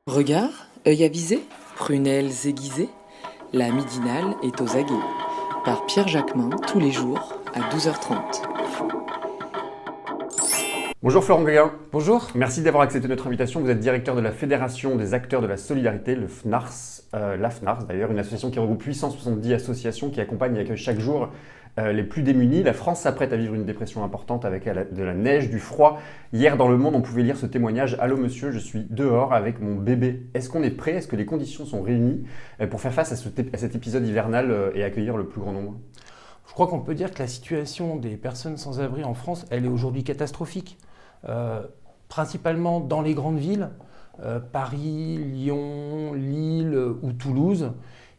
Regard, œil avisé, prunelles aiguisées, la midinale est aux aguets. Par Pierre Jacquemin, tous les jours, à 12h30. Bonjour Florent Gauguin. Bonjour. Merci d'avoir accepté notre invitation. Vous êtes directeur de la Fédération des acteurs de la solidarité, le FNARS, la FNARS d'ailleurs, une association qui regroupe 870 associations qui accompagnent et accueillent chaque jour les plus démunis. La France s'apprête à vivre une dépression importante avec de la neige, du froid. Hier dans Le Monde, on pouvait lire ce témoignage. « Allô monsieur, je suis dehors avec mon bébé. Est-ce qu'on est prêt? Est-ce que les conditions sont réunies pour faire face à cet épisode hivernal et accueillir le plus grand nombre ?» Je crois qu'on peut dire que la situation des personnes sans abri en France, elle est aujourd'hui catastrophique. Principalement dans les grandes villes, Paris, Lyon, Lille ou Toulouse,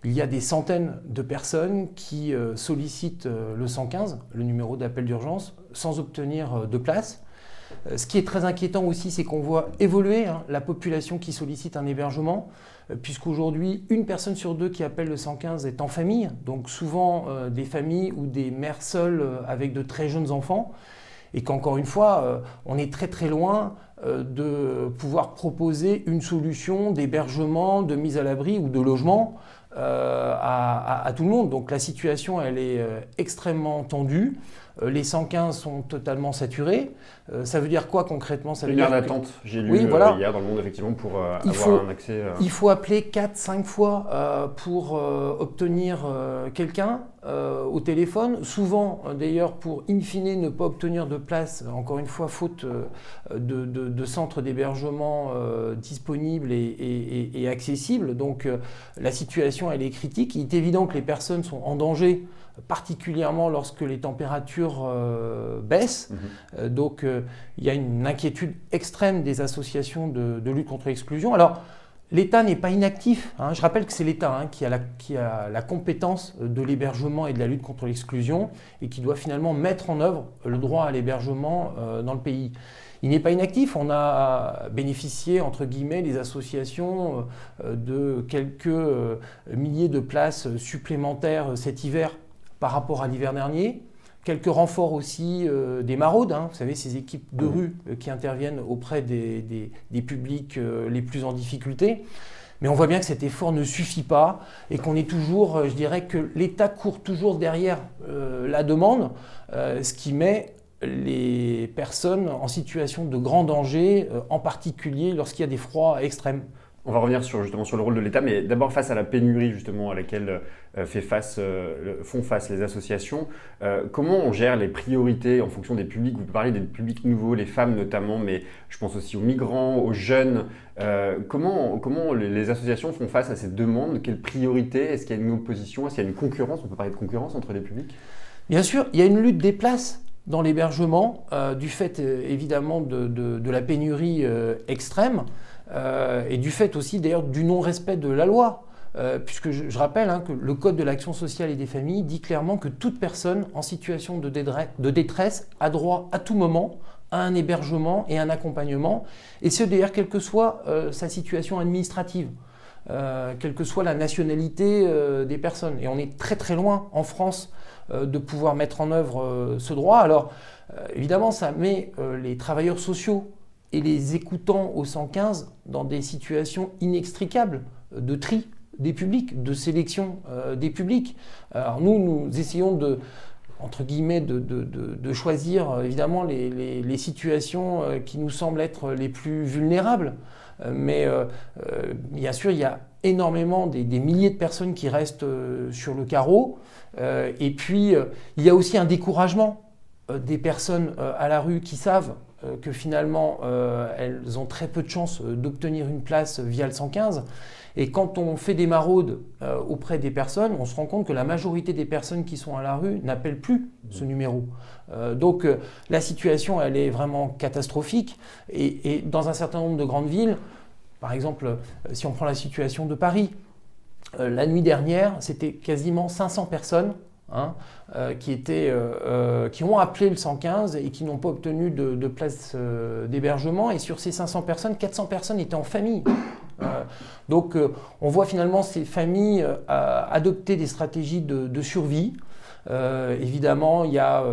il y a des centaines de personnes qui sollicitent le 115, le numéro d'appel d'urgence, sans obtenir de place. Ce qui est très inquiétant aussi, c'est qu'on voit évoluer la population qui sollicite un hébergement, puisqu'aujourd'hui, une personne sur deux qui appelle le 115 est en famille, donc souvent des familles ou des mères seules avec de très jeunes enfants, et qu'encore une fois, on est très très loin de pouvoir proposer une solution d'hébergement, de mise à l'abri ou de logement à tout le monde. Donc la situation, elle est extrêmement tendue. Les 115 sont totalement saturés. Ça veut dire quoi concrètement? Ça veut Une heure dire d'attente, j'ai lu oui, voilà. hier dans Le Monde, effectivement, pour avoir un accès. Il faut appeler 4-5 fois pour obtenir quelqu'un au téléphone. Souvent, d'ailleurs, pour in fine ne pas obtenir de place, encore une fois, faute de centres d'hébergement disponibles et accessibles. Donc la situation, elle est critique. Il est évident que les personnes sont en danger, particulièrement lorsque les températures baissent. Donc il y a une inquiétude extrême des associations de lutte contre l'exclusion. Alors l'État n'est pas inactif. Je rappelle que c'est l'État qui a la compétence de l'hébergement et de la lutte contre l'exclusion et qui doit finalement mettre en œuvre le droit à l'hébergement dans le pays. Il n'est pas inactif. On a bénéficié, entre guillemets, les associations de quelques milliers de places supplémentaires cet hiver par rapport à l'hiver dernier. Quelques renforts aussi des maraudes, vous savez, ces équipes de rue qui interviennent auprès des publics les plus en difficulté. Mais on voit bien que cet effort ne suffit pas et qu'on est toujours, je dirais que l'État court toujours derrière la demande, ce qui met les personnes en situation de grand danger, en particulier lorsqu'il y a des froids extrêmes. On va revenir justement sur le rôle de l'État, mais d'abord face à la pénurie justement à laquelle font face les associations. Comment on gère les priorités en fonction des publics? Vous parlez des publics nouveaux, les femmes notamment, mais je pense aussi aux migrants, aux jeunes. Comment les associations font face à ces demandes? Quelles priorités? Est-ce qu'il y a une opposition? Est-ce qu'il y a une concurrence? On peut parler de concurrence entre les publics? Bien sûr, il y a une lutte des places dans l'hébergement, du fait évidemment de la pénurie extrême. Et du fait aussi d'ailleurs du non-respect de la loi, puisque je rappelle que le Code de l'action sociale et des familles dit clairement que toute personne en situation de détresse a droit à tout moment à un hébergement et un accompagnement, et ce d'ailleurs quelle que soit sa situation administrative, quelle que soit la nationalité des personnes. Et on est très très loin en France de pouvoir mettre en œuvre ce droit. Alors évidemment ça met les travailleurs sociaux et les écoutants au 115 dans des situations inextricables de tri des publics, de sélection des publics. Alors nous essayons entre guillemets, de choisir évidemment les situations qui nous semblent être les plus vulnérables. Mais bien sûr, il y a énormément des milliers de personnes qui restent sur le carreau. Et puis, il y a aussi un découragement des personnes à la rue qui savent que finalement elles ont très peu de chances d'obtenir une place via le 115. Et quand on fait des maraudes auprès des personnes, on se rend compte que la majorité des personnes qui sont à la rue n'appellent plus ce numéro. Donc la situation, elle est vraiment catastrophique. Et dans un certain nombre de grandes villes, par exemple, si on prend la situation de Paris, la nuit dernière, c'était quasiment 500 personnes qui ont appelé le 115 et qui n'ont pas obtenu de place d'hébergement. Et sur ces 500 personnes, 400 personnes étaient en famille. Donc on voit finalement ces familles adopter des stratégies de survie Évidemment, il y a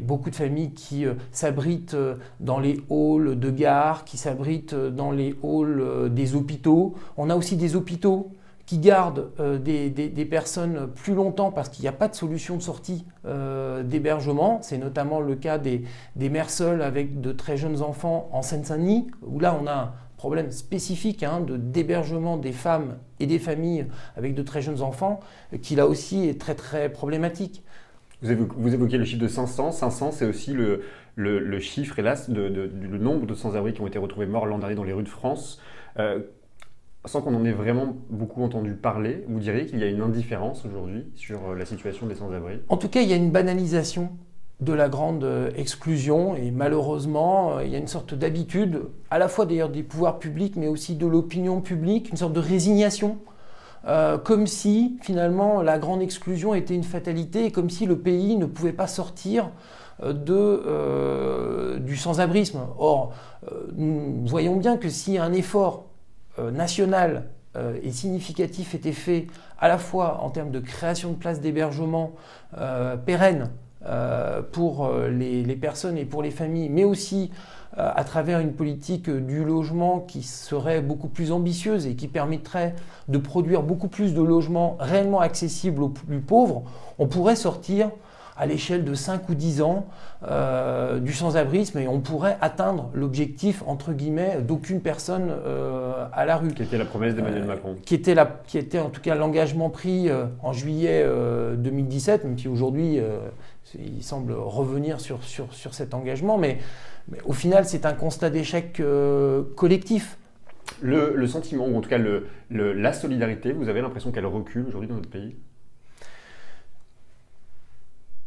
beaucoup de familles qui s'abritent dans les halls de gare, qui s'abritent dans les halls des hôpitaux. On a aussi des hôpitaux qui gardent des personnes plus longtemps parce qu'il n'y a pas de solution de sortie d'hébergement. C'est notamment le cas des mères seules avec de très jeunes enfants en Seine-Saint-Denis, où là on a un problème spécifique d'hébergement des femmes et des familles avec de très jeunes enfants, qui là aussi est très très problématique. Vous évoquez le chiffre de 500. 500, c'est aussi le chiffre, hélas, du nombre de sans-abri qui ont été retrouvés morts l'an dernier dans les rues de France. Sans qu'on en ait vraiment beaucoup entendu parler, vous diriez qu'il y a une indifférence aujourd'hui sur la situation des sans-abri? En tout cas, il y a une banalisation de la grande exclusion et malheureusement, il y a une sorte d'habitude, à la fois d'ailleurs des pouvoirs publics, mais aussi de l'opinion publique, une sorte de résignation, comme si finalement la grande exclusion était une fatalité et comme si le pays ne pouvait pas sortir du sans-abrisme. Or, nous voyons bien que si un effort national et significatif était fait à la fois en termes de création de places d'hébergement pérennes pour les personnes et pour les familles, mais aussi à travers une politique du logement qui serait beaucoup plus ambitieuse et qui permettrait de produire beaucoup plus de logements réellement accessibles aux plus pauvres, on pourrait sortir à l'échelle de 5 ou 10 ans du sans-abrisme et on pourrait atteindre l'objectif, entre guillemets, d'aucune personne à la rue. Qui était la promesse d'Emmanuel Macron. Qui était en tout cas l'engagement pris en juillet 2017, même si aujourd'hui il semble revenir sur cet engagement, mais au final c'est un constat d'échec collectif. Le sentiment, ou en tout cas la solidarité, vous avez l'impression qu'elle recule aujourd'hui dans notre pays?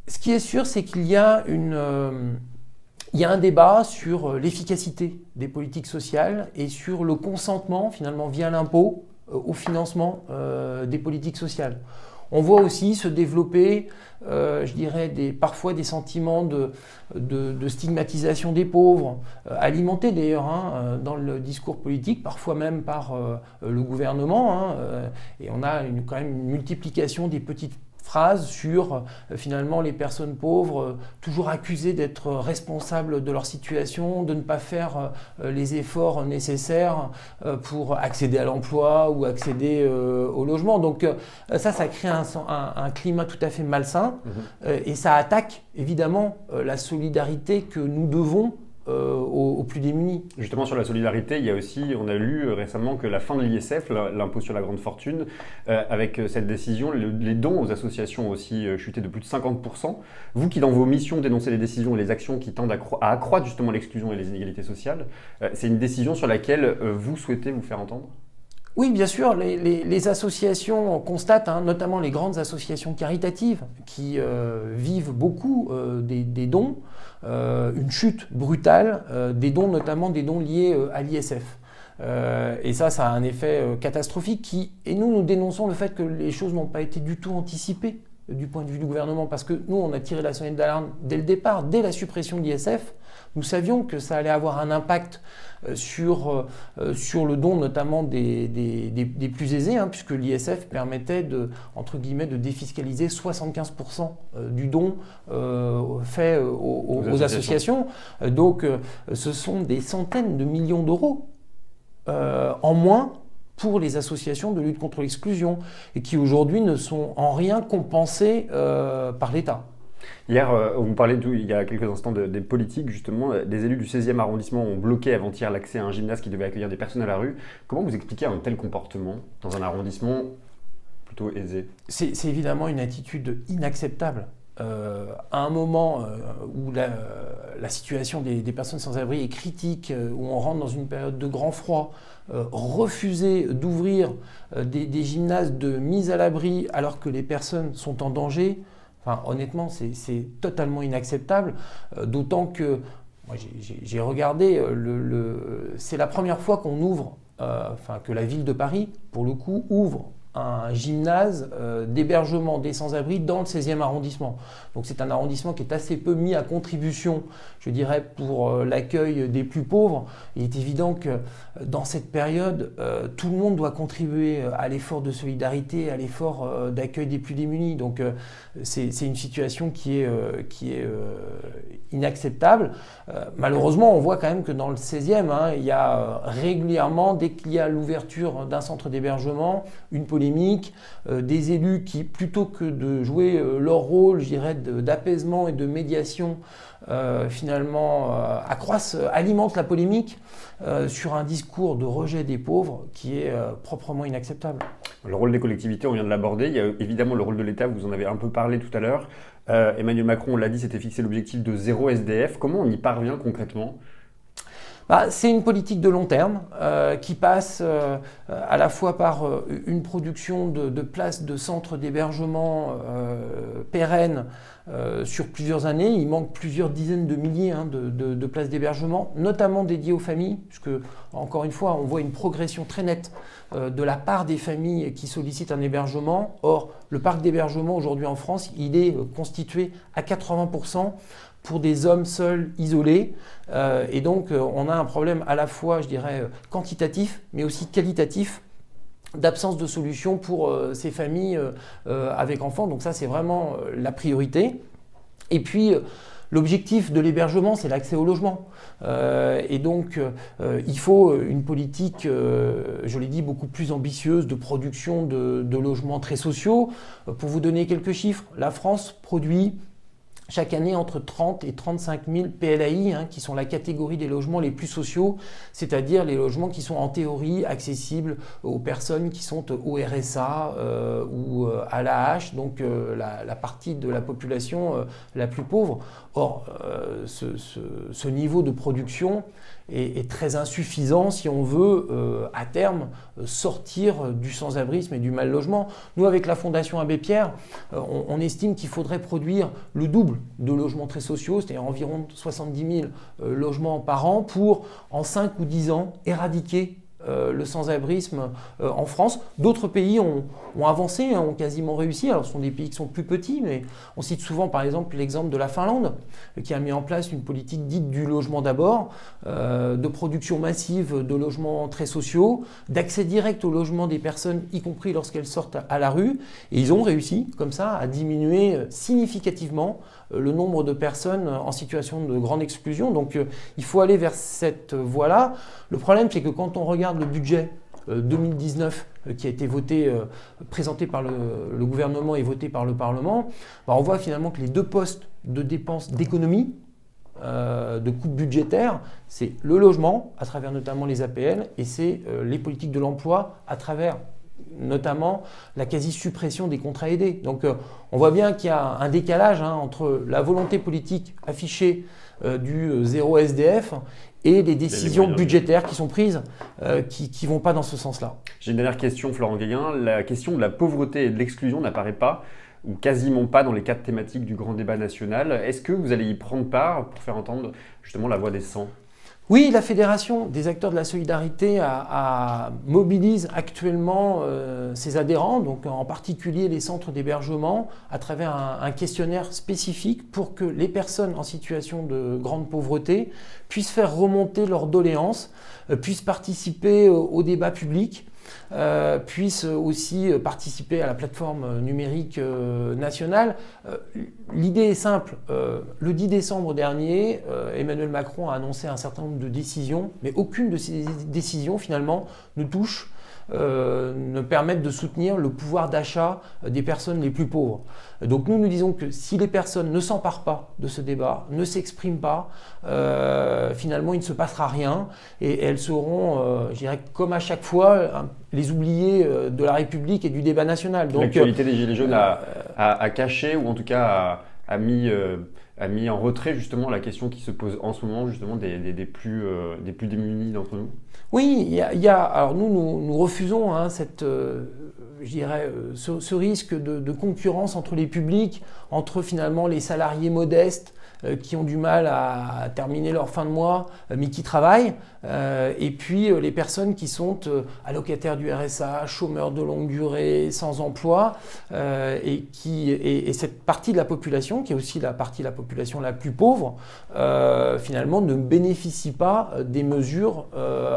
Ce qui est sûr, c'est qu'il y a un débat sur l'efficacité des politiques sociales et sur le consentement, finalement, via l'impôt, au financement des politiques sociales. On voit aussi se développer, je dirais, parfois des sentiments de stigmatisation des pauvres, alimentés d'ailleurs dans le discours politique, parfois même par le gouvernement. Et on a quand même une multiplication des petites phrases sur finalement les personnes pauvres toujours accusées d'être responsables de leur situation, de ne pas faire les efforts nécessaires pour accéder à l'emploi ou accéder au logement. Donc ça crée un climat tout à fait malsain et ça attaque évidemment la solidarité que nous devons aux plus démunis. Justement sur la solidarité, il y a aussi, on a lu récemment que la fin de l'ISF, l'impôt sur la grande fortune, avec cette décision, les dons aux associations ont aussi chuté de plus de 50%. Vous qui dans vos missions dénoncez les décisions et les actions qui tendent à accroître justement l'exclusion et les inégalités sociales, c'est une décision sur laquelle vous souhaitez vous faire entendre ? Oui, bien sûr, les associations constatent, notamment les grandes associations caritatives qui vivent beaucoup des dons, une chute brutale des dons, notamment des dons liés à l'ISF. Et ça a un effet catastrophique et nous dénonçons le fait que les choses n'ont pas été du tout anticipées du point de vue du gouvernement parce que nous, on a tiré la sonnette d'alarme dès le départ, dès la suppression de l'ISF. Nous savions que ça allait avoir un impact sur le don notamment des plus aisés, puisque l'ISF permettait entre guillemets, de défiscaliser 75% du don fait aux associations. Donc ce sont des centaines de millions d'euros en moins pour les associations de lutte contre l'exclusion et qui aujourd'hui ne sont en rien compensées par l'État. Hier, vous parlez il y a quelques instants des politiques, justement. Des élus du 16e arrondissement ont bloqué avant-hier l'accès à un gymnase qui devait accueillir des personnes à la rue. Comment vous expliquez un tel comportement dans un arrondissement plutôt aisé ? C'est évidemment une attitude inacceptable. À un moment où la situation des personnes sans abri est critique, où on rentre dans une période de grand froid, refuser d'ouvrir des gymnases de mise à l'abri alors que les personnes sont en danger, honnêtement, c'est totalement inacceptable, d'autant que moi, j'ai regardé, c'est la première fois qu'on ouvre, que la ville de Paris, pour le coup, ouvre un gymnase d'hébergement des sans-abri dans le 16e arrondissement. Donc c'est un arrondissement qui est assez peu mis à contribution, je dirais, pour l'accueil des plus pauvres. Il est évident que dans cette période, tout le monde doit contribuer à l'effort de solidarité, à l'effort d'accueil des plus démunis. Donc c'est une situation qui est inacceptable. Malheureusement, on voit quand même que dans le 16e, il y a régulièrement, dès qu'il y a l'ouverture d'un centre d'hébergement, une polémique, des élus qui, plutôt que de jouer leur rôle, je dirais, d'apaisement et de médiation, finalement alimentent la polémique sur un discours de rejet des pauvres qui est proprement inacceptable. Le rôle des collectivités, on vient de l'aborder. Il y a évidemment le rôle de l'État, vous en avez un peu parlé tout à l'heure. Emmanuel Macron, on l'a dit, s'était fixé l'objectif de 0 SDF. Comment on y parvient concrètement ? C'est une politique de long terme qui passe à la fois par une production de places de centres d'hébergement pérennes sur plusieurs années. Il manque plusieurs dizaines de milliers de places d'hébergement, notamment dédiées aux familles, puisque, encore une fois, on voit une progression très nette de la part des familles qui sollicitent un hébergement. Or, le parc d'hébergement aujourd'hui en France, il est constitué à 80% pour des hommes seuls, isolés. Et donc, on a un problème à la fois, je dirais, quantitatif, mais aussi qualitatif, d'absence de solution pour ces familles avec enfants. Donc ça, c'est vraiment la priorité. Et puis, l'objectif de l'hébergement, c'est l'accès au logement. Et donc, il faut une politique, je l'ai dit, beaucoup plus ambitieuse de production de logements très sociaux. Pour vous donner quelques chiffres, la France produit chaque année entre 30 et 35 000 PLAI, qui sont la catégorie des logements les plus sociaux, c'est-à-dire les logements qui sont en théorie accessibles aux personnes qui sont au RSA ou à l'AH, donc la partie de la population la plus pauvre. Or, ce niveau de production est très insuffisant si on veut, à terme, sortir du sans-abrisme et du mal-logement. Nous, avec la Fondation Abbé Pierre, on estime qu'il faudrait produire le double de logements très sociaux, c'est-à-dire environ 70 000 logements par an pour, en 5 ou 10 ans, éradiquer le sans-abrisme en France. D'autres pays ont avancé, ont quasiment réussi. Alors, ce sont des pays qui sont plus petits, mais on cite souvent, par exemple, l'exemple de la Finlande, qui a mis en place une politique dite du logement d'abord, de production massive de logements très sociaux, d'accès direct au logement des personnes, y compris lorsqu'elles sortent à la rue. Et ils ont réussi, comme ça, à diminuer significativement le nombre de personnes en situation de grande exclusion. Donc, il faut aller vers cette voie-là. Le problème, c'est que quand on regarde le budget 2019 qui a été présenté par le gouvernement et voté par le Parlement, on voit finalement que les deux postes de dépenses d'économie, de coupes budgétaires, c'est le logement, à travers notamment les APL, et c'est les politiques de l'emploi, à travers notamment la quasi-suppression des contrats aidés. Donc on voit bien qu'il y a un décalage entre la volonté politique affichée du 0 SDF et les décisions budgétaires qui sont prises qui ne vont pas dans ce sens-là. J'ai une dernière question, Florent Guéguin. La question de la pauvreté et de l'exclusion n'apparaît pas ou quasiment pas dans les 4 thématiques du grand débat national. Est-ce que vous allez y prendre part pour faire entendre justement la voix des 100 ? Oui, la Fédération des acteurs de la solidarité mobilise actuellement ses adhérents, donc en particulier les centres d'hébergement, à travers un questionnaire spécifique pour que les personnes en situation de grande pauvreté puissent faire remonter leurs doléances, puissent participer au débat public, puissent aussi participer à la plateforme numérique nationale. L'idée est simple. Le 10 décembre dernier, Emmanuel Macron a annoncé un certain nombre de décisions, mais aucune de ces décisions finalement ne permettent de soutenir le pouvoir d'achat des personnes les plus pauvres. Donc nous disons que si les personnes ne s'emparent pas de ce débat, ne s'expriment pas, finalement il ne se passera rien et elles seront, je dirais, comme à chaque fois, les oubliés de la République et du débat national. Donc, l'actualité des Gilets jaunes a caché ou en tout cas a mis en retrait justement la question qui se pose en ce moment justement des plus démunis d'entre nous. Oui, alors nous refusons je dirais, ce risque de concurrence entre les publics, entre finalement les salariés modestes qui ont du mal à terminer leur fin de mois, mais qui travaillent, Et puis les personnes qui sont allocataires du RSA, chômeurs de longue durée, sans emploi, et cette partie de la population, qui est aussi la partie de la population la plus pauvre, finalement ne bénéficie pas des mesures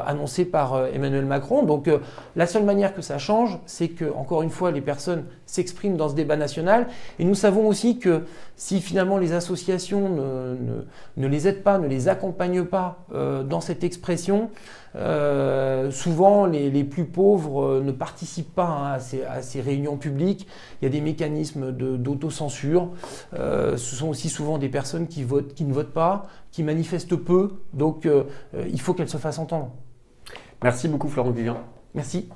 annoncées par Emmanuel Macron. Donc la seule manière que ça change, c'est que, encore une fois, les personnes s'expriment dans ce débat national. Et nous savons aussi que si finalement les associations ne les aident pas, ne les accompagnent pas dans cette expression, souvent les plus pauvres ne participent pas à ces réunions publiques. Il y a des mécanismes d'autocensure. Ce sont aussi souvent des personnes qui ne votent pas, qui manifestent peu. Donc il faut qu'elles se fassent entendre. Merci beaucoup Florent Guillain. Merci.